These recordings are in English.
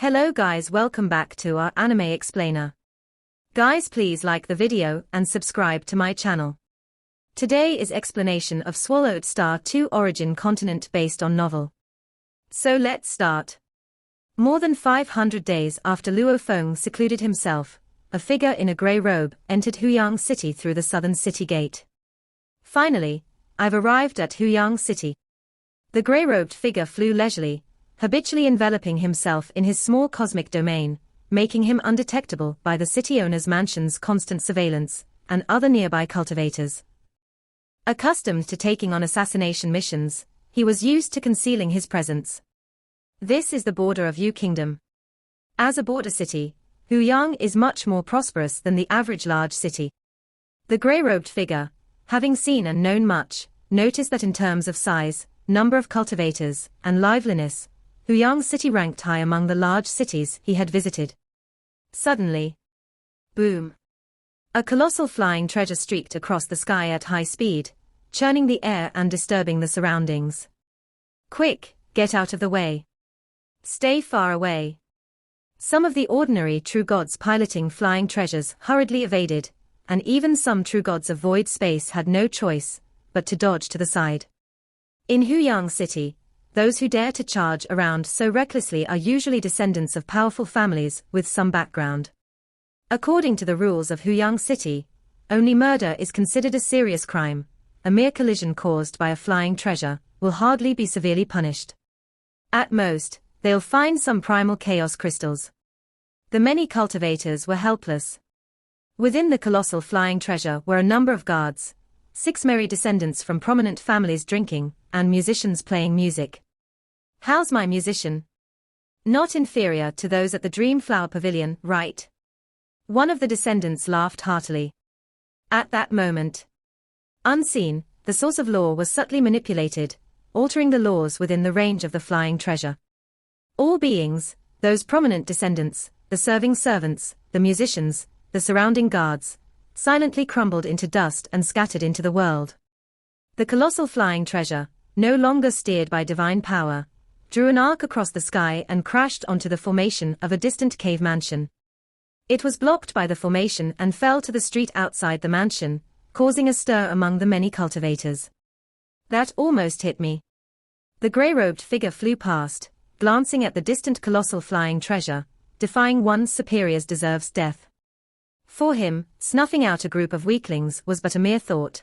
Hello guys, welcome back to our anime explainer. Guys, please like the video and subscribe to my channel. Today is explanation of Swallowed Star 2 origin continent based on novel. So let's start. More than 500 days after Luofong secluded himself, a figure in a grey robe entered Huyang City through the southern city gate. Finally, I've arrived at Huyang City. The grey-robed figure flew leisurely, habitually enveloping himself in his small cosmic domain, making him undetectable by the city owner's mansion's constant surveillance, and other nearby cultivators. Accustomed to taking on assassination missions, he was used to concealing his presence. This is the border of Yu Kingdom. As a border city, Huyang is much more prosperous than the average large city. The grey-robed figure, having seen and known much, noticed that in terms of size, number of cultivators, and liveliness, Huyang City ranked high among the large cities he had visited. Suddenly, boom! A colossal flying treasure streaked across the sky at high speed, churning the air and disturbing the surroundings. Quick, get out of the way. Stay far away. Some of the ordinary true gods piloting flying treasures hurriedly evaded, and even some true gods of void space had no choice but to dodge to the side. In Huyang City, those who dare to charge around so recklessly are usually descendants of powerful families with some background. According to the rules of Huyang City, only murder is considered a serious crime. A mere collision caused by a flying treasure will hardly be severely punished. At most, they'll find some primal chaos crystals. The many cultivators were helpless. Within the colossal flying treasure were a number of guards, 6 merry descendants from prominent families drinking, and musicians playing music. How's my musician? Not inferior to those at the Dreamflower pavilion, right? One of the descendants laughed heartily. At that moment, unseen, the source of law was subtly manipulated, altering the laws within the range of the flying treasure. All beings, those prominent descendants, the serving servants, the musicians, the surrounding guards, silently crumbled into dust and scattered into the world. The colossal flying treasure, no longer steered by divine power, drew an arc across the sky and crashed onto the formation of a distant cave mansion. It was blocked by the formation and fell to the street outside the mansion, causing a stir among the many cultivators. That almost hit me. The grey-robed figure flew past, glancing at the distant colossal flying treasure, defying one's superiors deserves death. For him, snuffing out a group of weaklings was but a mere thought.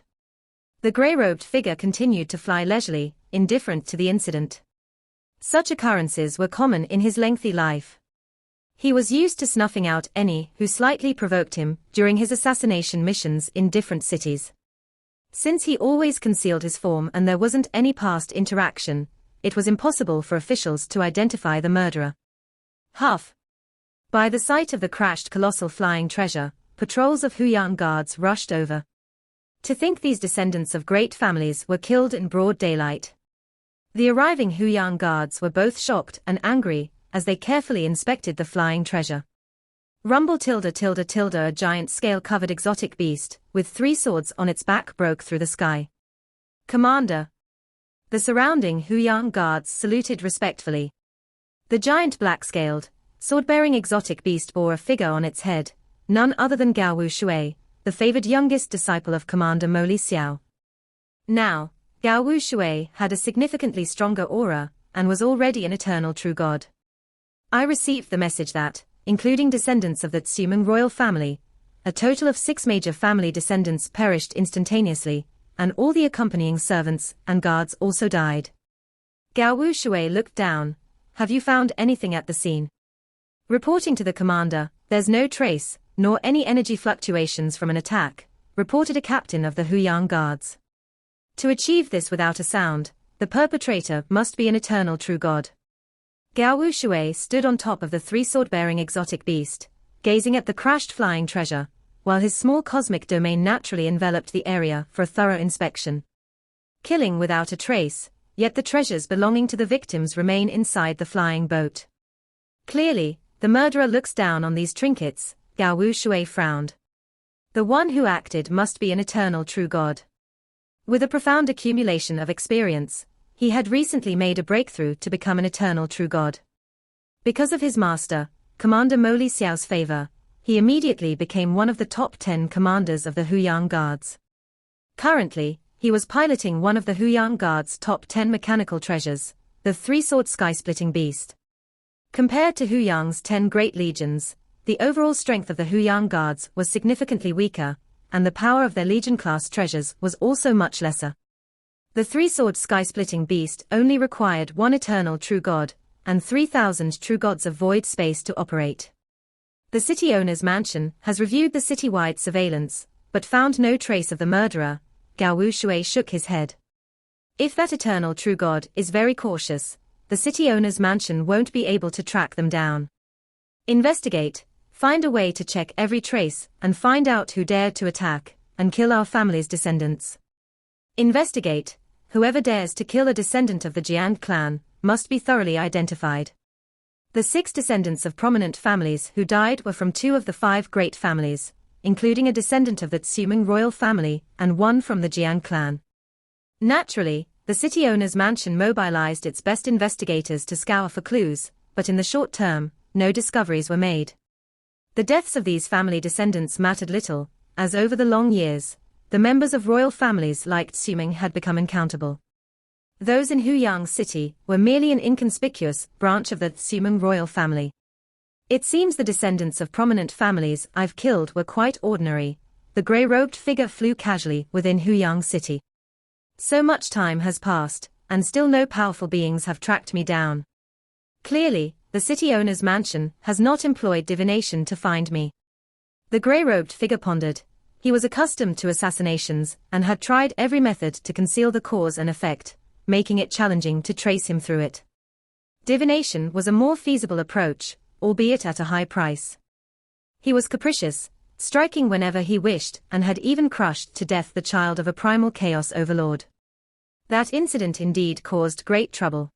The grey-robed figure continued to fly leisurely, indifferent to the incident. Such occurrences were common in his lengthy life. He was used to snuffing out any who slightly provoked him during his assassination missions in different cities. Since he always concealed his form and there wasn't any past interaction, it was impossible for officials to identify the murderer. Huff! By the sight of the crashed colossal flying treasure, patrols of Huyang guards rushed over. To think these descendants of great families were killed in broad daylight. The arriving Huyang guards were both shocked and angry as they carefully inspected the flying treasure. Rumble tilde tilde tilde, a giant scale-covered exotic beast with 3 swords on its back broke through the sky. Commander! The surrounding Huyang guards saluted respectfully. The giant black-scaled, sword-bearing exotic beast bore a figure on its head, none other than Gaucher, the favored youngest disciple of Commander Mo Li Xiao. Now, Gaucher had a significantly stronger aura, and was already an eternal true god. I received the message that, including descendants of the Tsumeng royal family, a total of 6 major family descendants perished instantaneously, and all the accompanying servants and guards also died. Gaucher looked down. Have you found anything at the scene? Reporting to the commander, there's no trace, nor any energy fluctuations from an attack, reported a captain of the Huyang guards. To achieve this without a sound, the perpetrator must be an eternal true god. Gaucher stood on top of the 3 sword-bearing exotic beast, gazing at the crashed flying treasure, while his small cosmic domain naturally enveloped the area for a thorough inspection. Killing without a trace, yet the treasures belonging to the victims remain inside the flying boat. Clearly, the murderer looks down on these trinkets. Gaucher frowned. The one who acted must be an eternal true god. With a profound accumulation of experience, he had recently made a breakthrough to become an eternal true god. Because of his master, Commander Mo Li Xiao's favor, he immediately became one of the top 10 commanders of the Huyang Guards. Currently, he was piloting one of the Huyang Guard's top 10 mechanical treasures, the three-sword sky-splitting beast. Compared to Huyang's 10 great legions, the overall strength of the Huyang Guards was significantly weaker, and the power of their legion-class treasures was also much lesser. The three-sword sky-splitting beast only required one eternal true god, and 3,000 true gods of void space to operate. The city owner's mansion has reviewed the citywide surveillance, but found no trace of the murderer. Gao Wushui shook his head. If that eternal true god is very cautious, the city owner's mansion won't be able to track them down. Investigate, find a way to check every trace, and find out who dared to attack and kill our family's descendants. Investigate, whoever dares to kill a descendant of the Jiang clan must be thoroughly identified. The 6 descendants of prominent families who died were from 2 of the 5 great families, including a descendant of the Tsuming royal family and one from the Jiang clan. Naturally, the city owner's mansion mobilized its best investigators to scour for clues, but in the short term, no discoveries were made. The deaths of these family descendants mattered little, as over the long years, the members of royal families like Tsuming had become uncountable. Those in Huyang City were merely an inconspicuous branch of the Tsuming royal family. It seems the descendants of prominent families I've killed were quite ordinary. The grey-robed figure flew casually within Huyang City. So much time has passed, and still no powerful beings have tracked me down. Clearly, the city owner's mansion has not employed divination to find me. The grey-robed figure pondered. He was accustomed to assassinations and had tried every method to conceal the cause and effect, making it challenging to trace him through it. Divination was a more feasible approach, albeit at a high price. He was capricious, striking whenever he wished, and had even crushed to death the child of a primal chaos overlord. That incident indeed caused great trouble.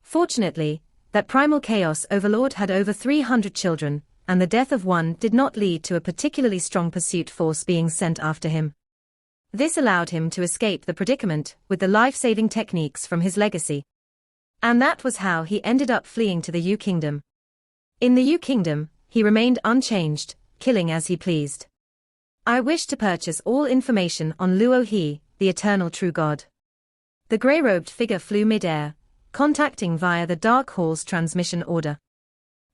Fortunately, that primal chaos overlord had over 300 children, and the death of one did not lead to a particularly strong pursuit force being sent after him. This allowed him to escape the predicament with the life-saving techniques from his legacy. And that was how he ended up fleeing to the Yu Kingdom. In the Yu Kingdom, he remained unchanged, killing as he pleased. I wish to purchase all information on Luo He, the eternal true god. The grey-robed figure flew mid-air, contacting via the Dark Hall's transmission order.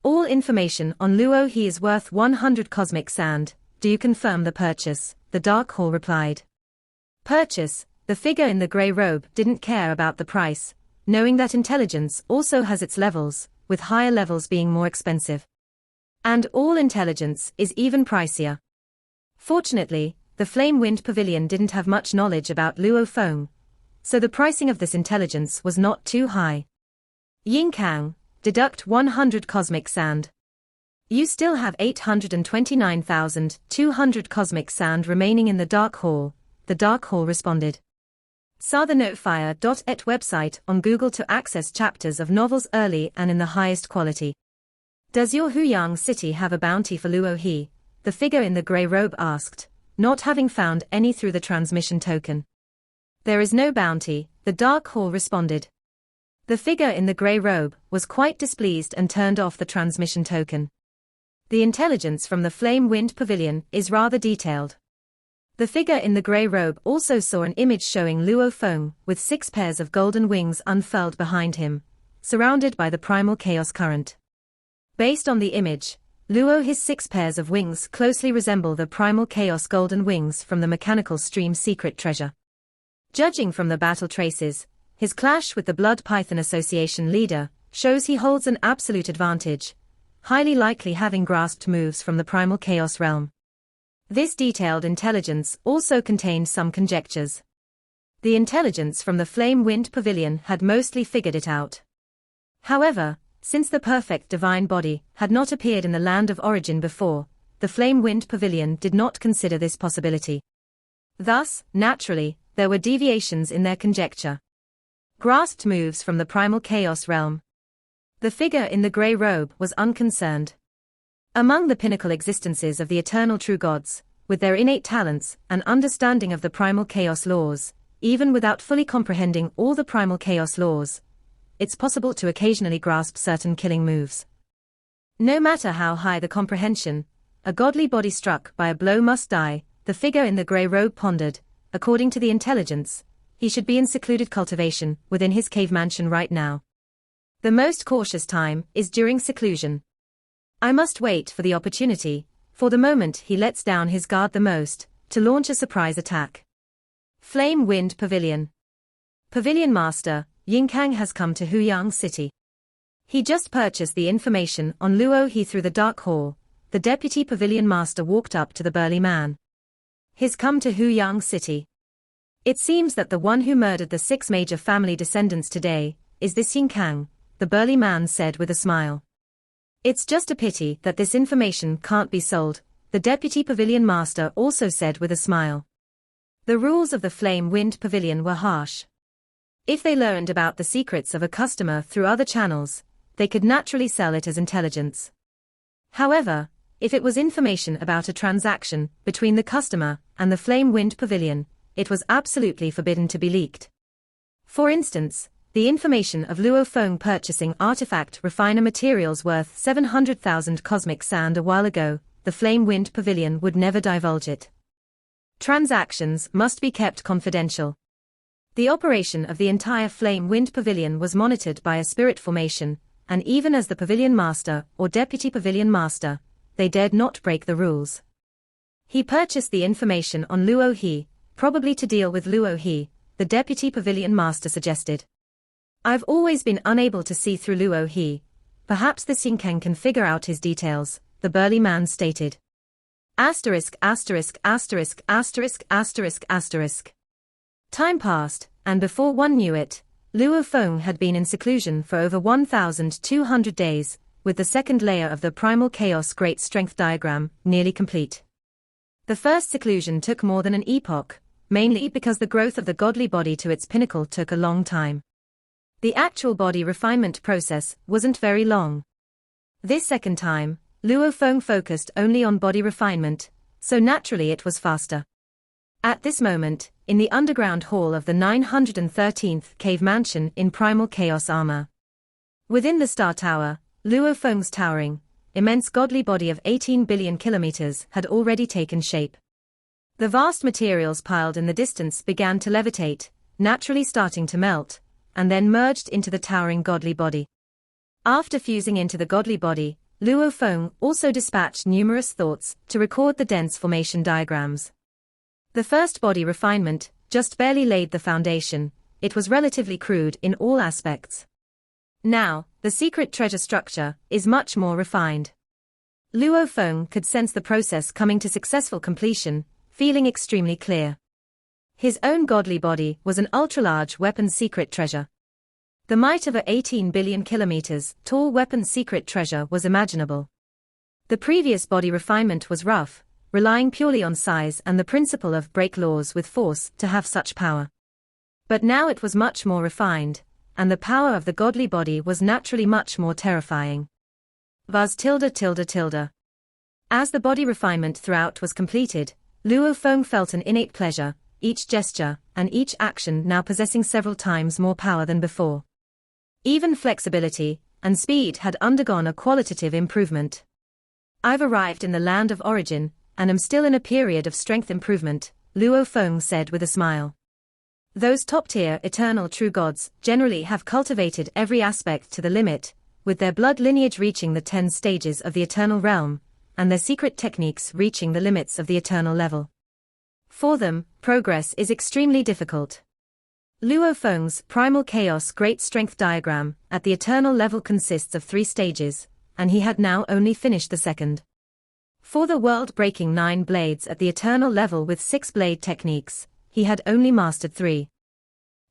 All information on Luo He is worth 100 cosmic sand. Do you confirm the purchase? The Dark Hall replied. Purchase. The figure in the grey robe didn't care about the price, knowing that intelligence also has its levels, with higher levels being more expensive. And all intelligence is even pricier. Fortunately, the Flame Wind Pavilion didn't have much knowledge about Luofong, so the pricing of this intelligence was not too high. Ying Kang, deduct 100 cosmic sand. You still have 829,200 cosmic sand remaining in the Dark Hall, the Dark Hall responded. Saw the Notefire.et website on Google to access chapters of novels early and in the highest quality. Does your Huyang City have a bounty for Luo He? The figure in the grey robe asked, not having found any through the transmission token. There is no bounty, the Dark Hall responded. The figure in the grey robe was quite displeased and turned off the transmission token. The intelligence from the Flame Wind Pavilion is rather detailed. The figure in the grey robe also saw an image showing Luofong with 6 pairs of golden wings unfurled behind him, surrounded by the primal chaos current. Based on the image, Luo He's 6 pairs of wings closely resemble the primal chaos golden wings from the mechanical stream secret treasure. Judging from the battle traces, his clash with the Blood Python Association leader shows he holds an absolute advantage, highly likely having grasped moves from the primal chaos realm. This detailed intelligence also contained some conjectures. The intelligence from the Flame Wind Pavilion had mostly figured it out. However, since the perfect divine body had not appeared in the land of origin before, the Flame Wind Pavilion did not consider this possibility. Thus, naturally, there were deviations in their conjecture. Grasped moves from the primal chaos realm. The figure in the grey robe was unconcerned. Among the pinnacle existences of the eternal true gods, with their innate talents and understanding of the primal chaos laws, even without fully comprehending all the primal chaos laws, it's possible to occasionally grasp certain killing moves. No matter how high the comprehension, a godly body struck by a blow must die, the figure in the grey robe pondered. According to the intelligence, he should be in secluded cultivation within his cave mansion right now. The most cautious time is during seclusion. I must wait for the opportunity, for the moment he lets down his guard the most, to launch a surprise attack. Flame Wind Pavilion. Pavilion Master, Yinkang has come to Huyang City. He just purchased the information on Luo through the dark hall. The deputy pavilion master walked up to the burly man. He's come to Huyang City. It seems that the one who murdered the 6 major family descendants today is this Yinkang, the burly man said with a smile. It's just a pity that this information can't be sold, the deputy pavilion master also said with a smile. The rules of the Flame Wind Pavilion were harsh. If they learned about the secrets of a customer through other channels, they could naturally sell it as intelligence. However, if it was information about a transaction between the customer and the Flame Wind Pavilion, it was absolutely forbidden to be leaked. For instance, the information of Luofong purchasing artifact refiner materials worth 700,000 cosmic sand a while ago, the Flame Wind Pavilion would never divulge it. Transactions must be kept confidential. The operation of the entire Flame Wind Pavilion was monitored by a spirit formation, and even as the pavilion master or deputy pavilion master, they dared not break the rules. He purchased the information on Luo, probably to deal with Luo, the deputy pavilion master suggested. I've always been unable to see through Luo. Perhaps the Yinkang can figure out his details, the burly man stated. Asterisk, asterisk, asterisk, asterisk, asterisk, asterisk. Time passed, and before one knew it, Luofong had been in seclusion for over 1,200 days, with the second layer of the primal chaos great strength diagram nearly complete. The first seclusion took more than an epoch, mainly because the growth of the godly body to its pinnacle took a long time. The actual body refinement process wasn't very long. This second time, Luofong focused only on body refinement, so naturally it was faster. At this moment, in the underground hall of the 913th cave mansion in primal chaos armor. Within the Star Tower, Luofeng's towering, immense godly body of 18 billion kilometers had already taken shape. The vast materials piled in the distance began to levitate, naturally starting to melt, and then merged into the towering godly body. After fusing into the godly body, Luofong also dispatched numerous thoughts to record the dense formation diagrams. The first body refinement just barely laid the foundation, it was relatively crude in all aspects. Now, the secret treasure structure is much more refined. Luofong could sense the process coming to successful completion, feeling extremely clear. His own godly body was an ultra-large weapons secret treasure. The might of a 18 billion kilometers tall weapons secret treasure was imaginable. The previous body refinement was rough, relying purely on size and the principle of break laws with force to have such power. But now it was much more refined, and the power of the godly body was naturally much more terrifying. As the body refinement throughout was completed, Luofong felt an innate pleasure, each gesture and each action now possessing several times more power than before. Even flexibility and speed had undergone a qualitative improvement. I've arrived in the land of origin, and am still in a period of strength improvement, Luofong said with a smile. Those top-tier eternal true gods generally have cultivated every aspect to the limit, with their blood lineage reaching the 10 stages of the eternal realm, and their secret techniques reaching the limits of the eternal level. For them, progress is extremely difficult. Luofeng's primal chaos great strength diagram at the eternal level consists of 3 stages, and he had now only finished the second. For the world-breaking 9 blades at the eternal level with 6 blade techniques, he had only mastered 3.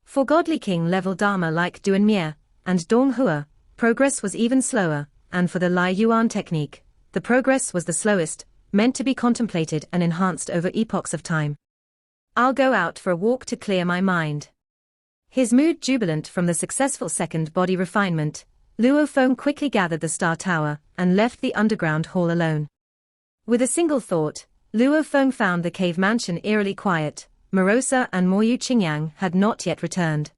For godly king level Dharma like Duanmie and Donghua, progress was even slower, and for the Lai Yuan technique, the progress was the slowest, meant to be contemplated and enhanced over epochs of time. I'll go out for a walk to clear my mind. His mood jubilant from the successful second body refinement, Luofong quickly gathered the Star Tower and left the underground hall alone. With a single thought, Luofong found the cave mansion eerily quiet. Morosa and Moyu Qingyang had not yet returned.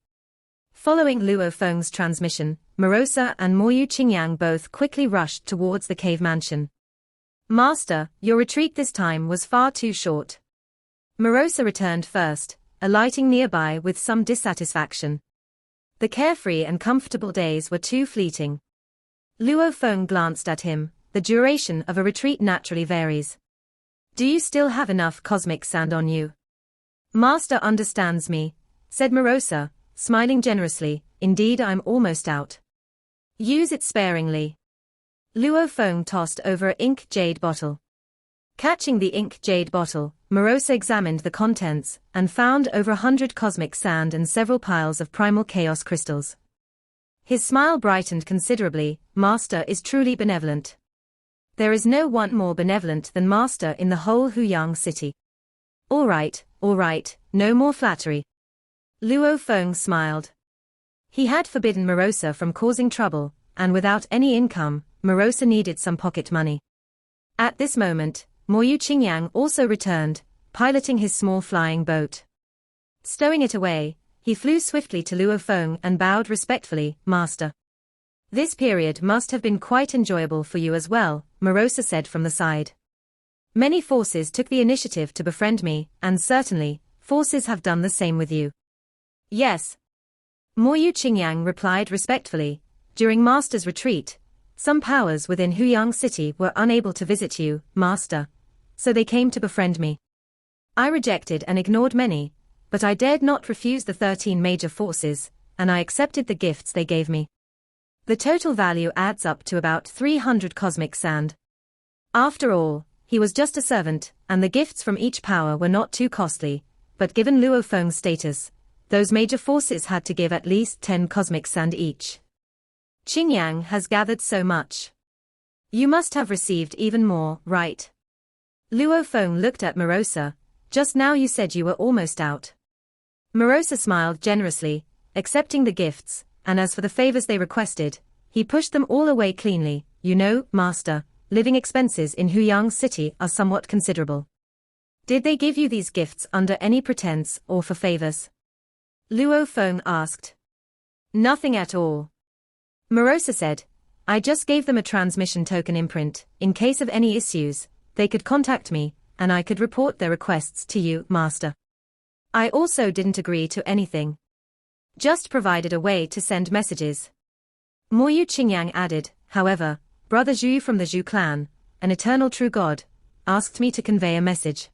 Following Luofong's transmission, Morosa and Moyu Qingyang both quickly rushed towards the cave mansion. Master, your retreat this time was far too short. Morosa returned first, alighting nearby with some dissatisfaction. The carefree and comfortable days were too fleeting. Luofong glanced at him. The duration of a retreat naturally varies. Do you still have enough cosmic sand on you? Master understands me, said Morosa, smiling generously. Indeed, I'm almost out. Use it sparingly. Luofong tossed over an ink jade bottle. Catching the ink jade bottle, Morosa examined the contents and found over 100 cosmic sand and several piles of primal chaos crystals. His smile brightened considerably. Master is truly benevolent. There is no one more benevolent than Master in the whole Huyang city. All right, no more flattery. Luofong smiled. He had forbidden Morosa from causing trouble, and without any income, Morosa needed some pocket money. At this moment, Moyu Qingyang also returned, piloting his small flying boat. Stowing it away, he flew swiftly to Luofong and bowed respectfully. Master. This period must have been quite enjoyable for you as well, Morosa said from the side. Many forces took the initiative to befriend me, and certainly, forces have done the same with you. Yes. Moyu Qingyang replied respectfully. During Master's retreat, some powers within Huyang City were unable to visit you, Master, so they came to befriend me. I rejected and ignored many, but I dared not refuse the 13 major forces, and I accepted the gifts they gave me. The total value adds up to about 300 cosmic sand. After all, he was just a servant, and the gifts from each power were not too costly, but given Luofeng's status, those major forces had to give at least 10 cosmic sand each. Qingyang has gathered so much. You must have received even more, right? Luofong looked at Morosa. Just now you said you were almost out. Morosa smiled generously, accepting the gifts, and as for the favors they requested, he pushed them all away cleanly. You know, Master, living expenses in Huyang City are somewhat considerable. Did they give you these gifts under any pretense or for favors? Luofong asked. Nothing at all. Morosa said, I just gave them a transmission token imprint. In case of any issues, they could contact me, and I could report their requests to you, Master. I also didn't agree to anything. Just provided a way to send messages. Moyu Qingyang added, however, Brother Zhu from the Zhu clan, an eternal true god, asked me to convey a message.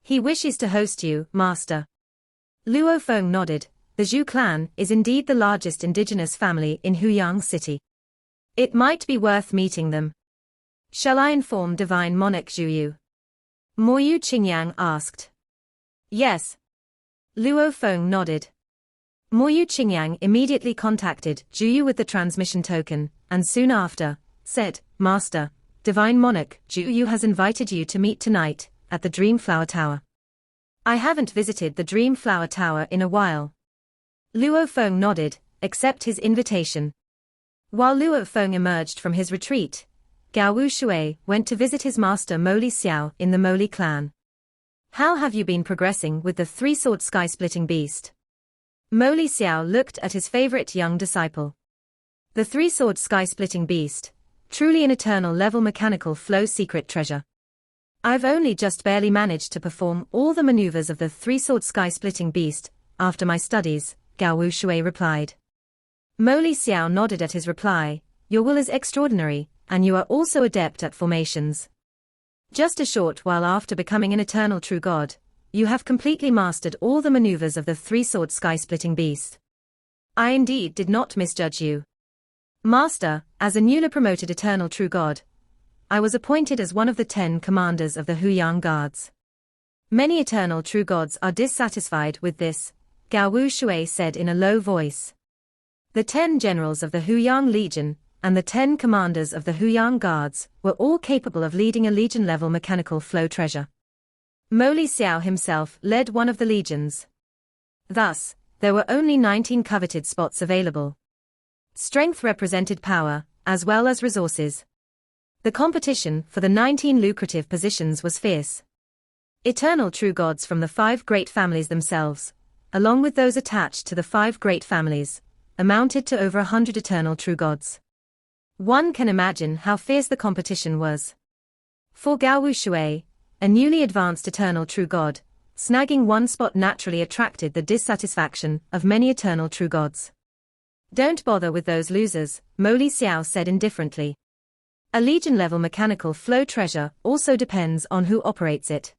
He wishes to host you, Master. Luofong nodded. The Zhu clan is indeed the largest indigenous family in Huyang City. It might be worth meeting them. Shall I inform Divine Monarch Zhu? Moyu Qingyang asked. Yes. Luofong nodded. Moyu Qingyang immediately contacted Zhu with the transmission token, and soon after, said, Master, Divine Monarch Zhu has invited you to meet tonight, at the Dreamflower Tower. I haven't visited the Dreamflower Tower in a while. Luofong nodded, accept his invitation. While Luofong emerged from his retreat, Gao Shui went to visit his master Moli Xiao in the Moli clan. How have you been progressing with the three-sword sky-splitting beast? Moli Xiao looked at his favorite young disciple. The three-sword sky-splitting beast, truly an eternal level mechanical flow secret treasure. I've only just barely managed to perform all the maneuvers of the three-sword sky-splitting beast, after my studies, Gao Shui replied. Moli Xiao nodded at his reply, your will is extraordinary, and you are also adept at formations. Just a short while after becoming an eternal true god, you have completely mastered all the maneuvers of the three-sword sky-splitting beast. I indeed did not misjudge you. Master, as a newly promoted eternal true god, I was appointed as one of the 10 commanders of the Huyang Guards. Many eternal true gods are dissatisfied with this, Gao Shui said in a low voice. The 10 generals of the Huyang Legion, and the 10 commanders of the Huyang Guards, were all capable of leading a legion-level mechanical flow treasure. Moli Xiao himself led one of the legions. Thus, there were only 19 coveted spots available. Strength represented power, as well as resources. The competition for the 19 lucrative positions was fierce. Eternal true gods from the 5 great families themselves, along with those attached to the 5 great families, amounted to over 100 eternal true gods. One can imagine how fierce the competition was. For Gao Shui, a newly advanced eternal true god, snagging one spot naturally attracted the dissatisfaction of many eternal true gods. Don't bother with those losers, Mo Li Xiao said indifferently. A legion-level mechanical flow treasure also depends on who operates it.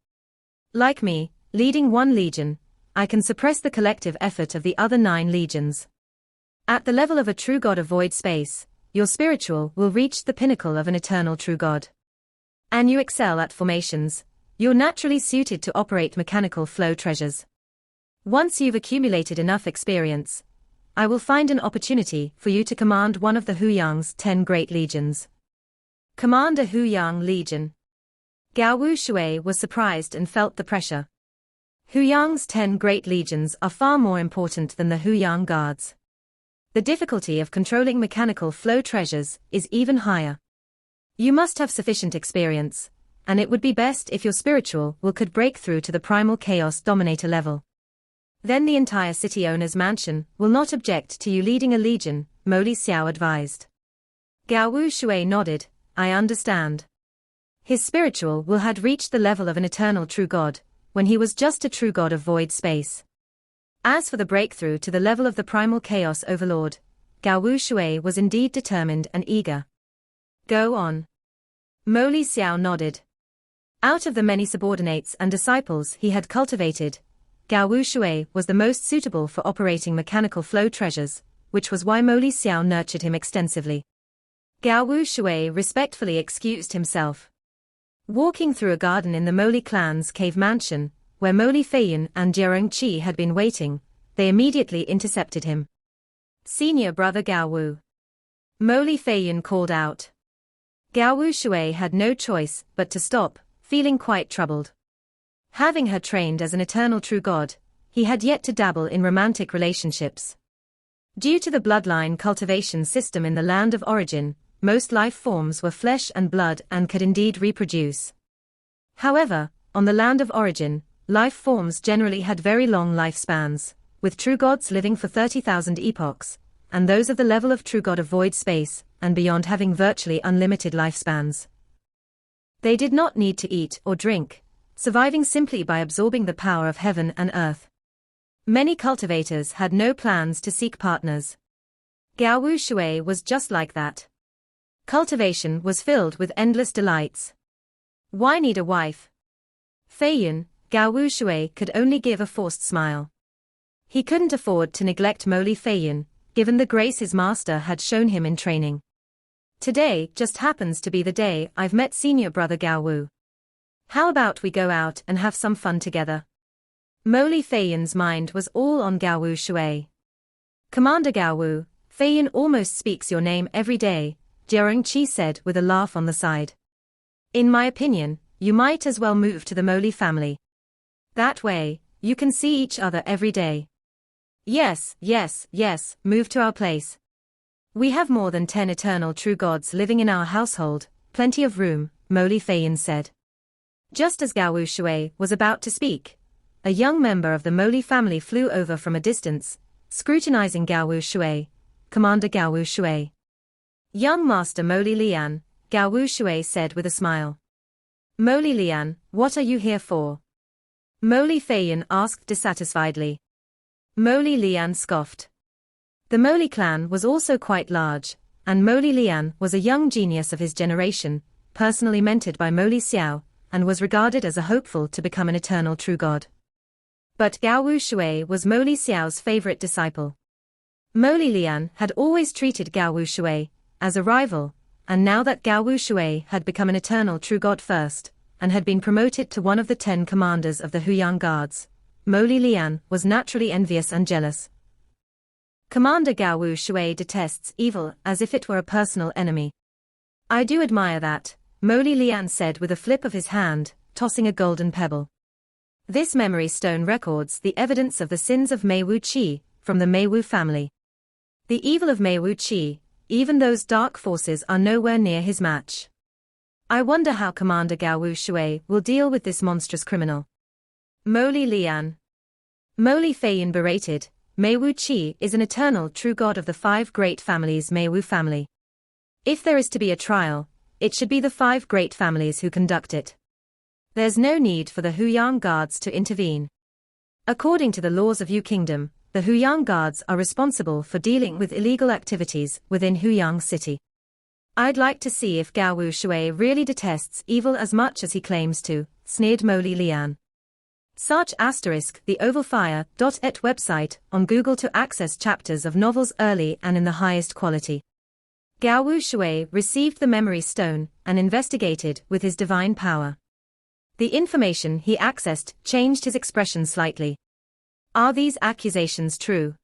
Like me, leading one legion, I can suppress the collective effort of the other 9 legions. At the level of a true god of void space, your spiritual will reach the pinnacle of an eternal true god. And you excel at formations, you're naturally suited to operate mechanical flow treasures. Once you've accumulated enough experience, I will find an opportunity for you to command one of the Huyang's 10 great legions. Command a Huyang legion. Gao Shui was surprised and felt the pressure. Huyang's 10 great legions are far more important than the Huyang guards. The difficulty of controlling mechanical flow treasures is even higher. You must have sufficient experience, and it would be best if your spiritual will could break through to the primal chaos dominator level. Then the entire city owner's mansion will not object to you leading a legion, Mo Li Xiao advised. Gao Shui nodded, I understand. His spiritual will had reached the level of an eternal true god, when he was just a true god of void space. As for the breakthrough to the level of the primal chaos overlord, Gao Shui was indeed determined and eager. Go on. Mo Li Xiao nodded. Out of the many subordinates and disciples he had cultivated, Gao Shui was the most suitable for operating mechanical flow treasures, which was why Mo Li Xiao nurtured him extensively. Gao Shui respectfully excused himself. Walking through a garden in the Mo Li clan's cave mansion, where Mo Li Feiyan and Jiarong Qi had been waiting, they immediately intercepted him. Senior brother Gao Wu. Mo Li Feiyan called out. Gao Shui had no choice but to stop, feeling quite troubled. Having her trained as an eternal true god, he had yet to dabble in romantic relationships. Due to the bloodline cultivation system in the land of origin, most life forms were flesh and blood and could indeed reproduce. However, on the land of origin, life forms generally had very long lifespans, with true gods living for 30,000 epochs, and those of the level of true god of void space and beyond having virtually unlimited lifespans. They did not need to eat or drink, surviving simply by absorbing the power of heaven and earth. Many cultivators had no plans to seek partners. Gao Shui was just like that. Cultivation was filled with endless delights. Why need a wife? Feiyan, Gao Shui could only give a forced smile. He couldn't afford to neglect Mo Li Feiyan, given the grace his master had shown him in training. Today just happens to be the day I've met senior brother Gao Wu. How about we go out and have some fun together? Mo Li Feiyan's mind was all on Gao Shui. Commander Gao Wu, Feiyan almost speaks your name every day, Jiarong Qi said with a laugh on the side. In my opinion, you might as well move to the Mo Li family. That way, you can see each other every day. Yes, move to our place. We have more than 10 eternal true gods living in our household, plenty of room, Mo Li Feiyan said. Just as Gao Shui was about to speak, a young member of the Mo Li family flew over from a distance, scrutinizing Gao Shui. Commander Gao Shui. Young Master Mo Li Lian, Gao Shui said with a smile. Mo Li Lian, what are you here for? Mo Li Feiyan asked dissatisfiedly. Mo Li Lian scoffed. The Mo Li clan was also quite large, and Mo Li Lian was a young genius of his generation, personally mentored by Mo Li Xiao, and was regarded as a hopeful to become an eternal true god. But Gao Shui was Mo Li Xiao's favorite disciple. Mo Li Lian had always treated Gao Shui as a rival, and now that Gao Shui had become an eternal true god first, and had been promoted to one of the 10 commanders of the Huyang guards, Mo Li Lian was naturally envious and jealous. Commander Gao Shui detests evil as if it were a personal enemy. I do admire that, Mo Li Lian said with a flip of his hand, tossing a golden pebble. This memory stone records the evidence of the sins of Mei Wu Qi, from the Mei Wu family. The evil of Mei Wu Qi, even those dark forces are nowhere near his match. I wonder how Commander Gao Shui will deal with this monstrous criminal. Mo Li Lian. Mo Li Feiyan berated, Meiwu Qi is an eternal true god of the 5 great families Meiwu family. If there is to be a trial, it should be the 5 great families who conduct it. There's no need for the Huyang guards to intervene. According to the laws of Yu Kingdom, the Huyang guards are responsible for dealing with illegal activities within Huyang City. I'd like to see if Gao Wu Shui really detests evil as much as he claims to, sneered Mo Li Lian. Search *the Oval Fire.et website on Google to access chapters of novels early and in the highest quality. Gao Wu Shui received the memory stone and investigated with his divine power. The information he accessed changed his expression slightly. Are these accusations true?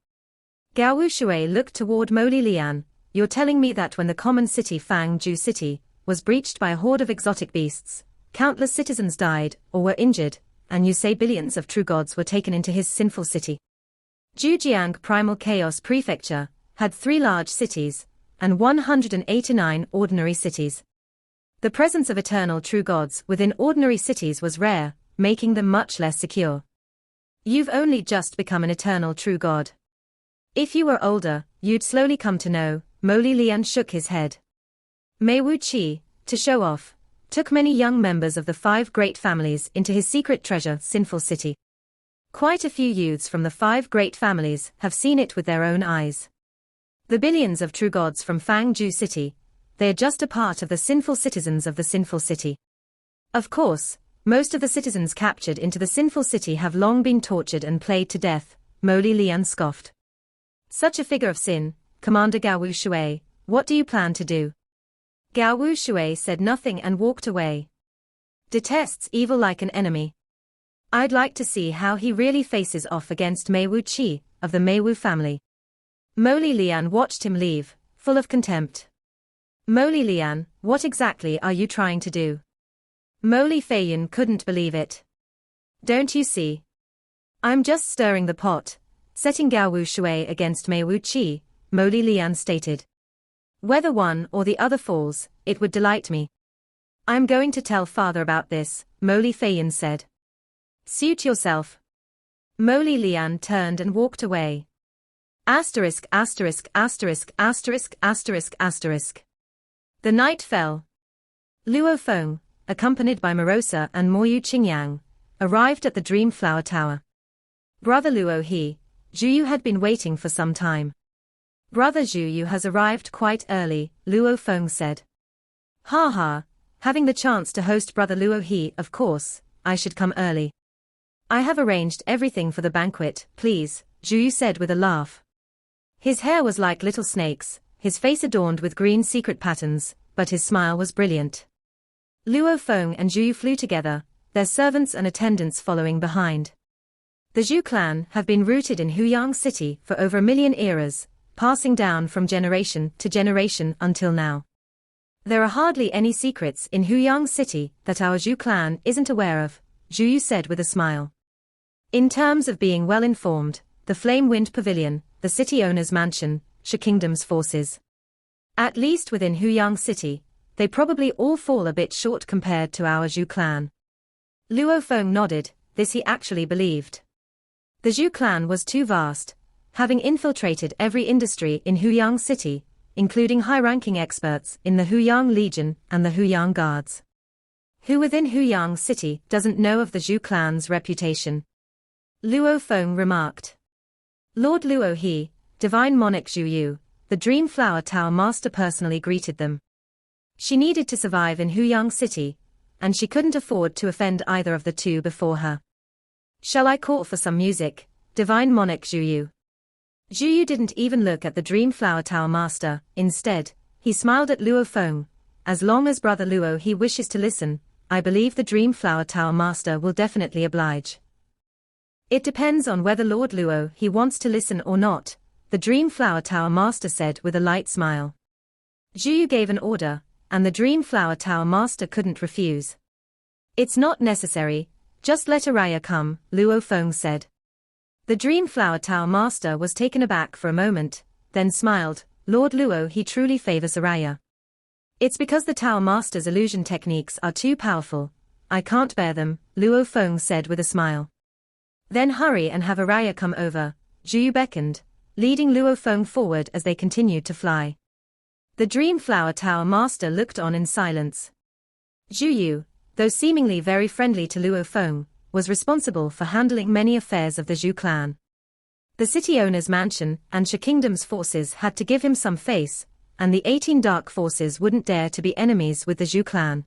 Gao Wu Shui looked toward Mo Li Lian. You're telling me that when the common city Fangzhou City was breached by a horde of exotic beasts, countless citizens died or were injured, and you say billions of true gods were taken into his sinful city? Zhujiang Primal Chaos Prefecture had 3 large cities and 189 ordinary cities. The presence of eternal true gods within ordinary cities was rare, making them much less secure. You've only just become an eternal true god. If you were older, you'd slowly come to know. Mo Li Lian shook his head. Meiwu Qi, to show off, took many young members of the 5 great families into his secret treasure sinful city. Quite a few youths from the 5 great families have seen it with their own eyes. The billions of true gods from Fangzhou City, they are just a part of the sinful citizens of the sinful city. Of course, most of the citizens captured into the sinful city have long been tortured and played to death, Mo Li Lian scoffed. Such a figure of sin, Commander Gao Wu Shui, what do you plan to do? Gao Wu Shui said nothing and walked away. Detests evil like an enemy. I'd like to see how he really faces off against Meiwu Qi, of the Meiwu family. Mo Li Lian watched him leave, full of contempt. Mo Li Lian, what exactly are you trying to do? Mo Li Feiyan couldn't believe it. Don't you see? I'm just stirring the pot, setting Gao Wu Shui against Meiwu Qi, Mo Li Lian stated. Whether one or the other falls, it would delight me. I'm going to tell father about this, Mo Li Feiyan said. Suit yourself. Mo Li Lian turned and walked away. ***************. The night fell. Luofong, accompanied by Morosa and Moyu Qingyang, arrived at the Dreamflower Tower. Brother Luo He, Zhuyu had been waiting for some time. Brother Zhuyu has arrived quite early, Luofong said. Ha ha, having the chance to host Brother Luo He, of course, I should come early. I have arranged everything for the banquet, please, Zhuyu said with a laugh. His hair was like little snakes, his face adorned with green secret patterns, but his smile was brilliant. Luofong and Zhuyu flew together, their servants and attendants following behind. The Zhu clan have been rooted in Huyang City for over 1 million eras, passing down from generation to generation until now. There are hardly any secrets in Huyang City that our Zhu clan isn't aware of, Zhuyu said with a smile. In terms of being well informed, the Flame Wind Pavilion, the city owner's mansion, Shi Kingdom's forces. At least within Huyang City, they probably all fall a bit short compared to our Zhu clan. Luofong nodded, this he actually believed. The Zhu clan was too vast, having infiltrated every industry in Huyang City, including high-ranking experts in the Huyang Legion and the Huyang Guards. Who within Huyang City doesn't know of the Zhu clan's reputation? Luofong remarked. Lord Luo He, Divine Monarch Zhu Yu, the Dreamflower Tower Master personally greeted them. She needed to survive in Huyang City, and she couldn't afford to offend either of the two before her. Shall I call for some music, Divine Monarch Zhu Yu? Zhu Yu didn't even look at the Dreamflower Tower Master, instead, he smiled at Luofong. As long as Brother Luo He wishes to listen, I believe the Dreamflower Tower Master will definitely oblige. It depends on whether Lord Luo He wants to listen or not, the Dreamflower Tower Master said with a light smile. Zhu Yu gave an order, and the Dreamflower Tower Master couldn't refuse. It's not necessary, just let Araya come, Luofong said. The Dreamflower Tower Master was taken aback for a moment, then smiled. Lord Luo He truly favors Araya. It's because the Tower Master's illusion techniques are too powerful. I can't bear them, Luofong said with a smile. Then hurry and have Araya come over, Zhu beckoned, leading Luofong forward as they continued to fly. The Dreamflower Tower Master looked on in silence. Zhu, though seemingly very friendly to Luofong, was responsible for handling many affairs of the Zhu clan. The city owner's mansion and Sha Kingdom's forces had to give him some face, and the 18 Dark Forces wouldn't dare to be enemies with the Zhu clan.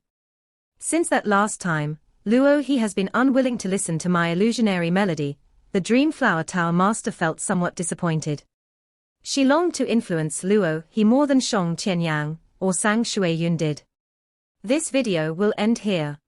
Since that last time, he has been unwilling to listen to my illusionary melody. The Dreamflower Tower Master felt somewhat disappointed. She longed to influence he more than Shong Qianyang or Sang Shuiyun did. This video will end here.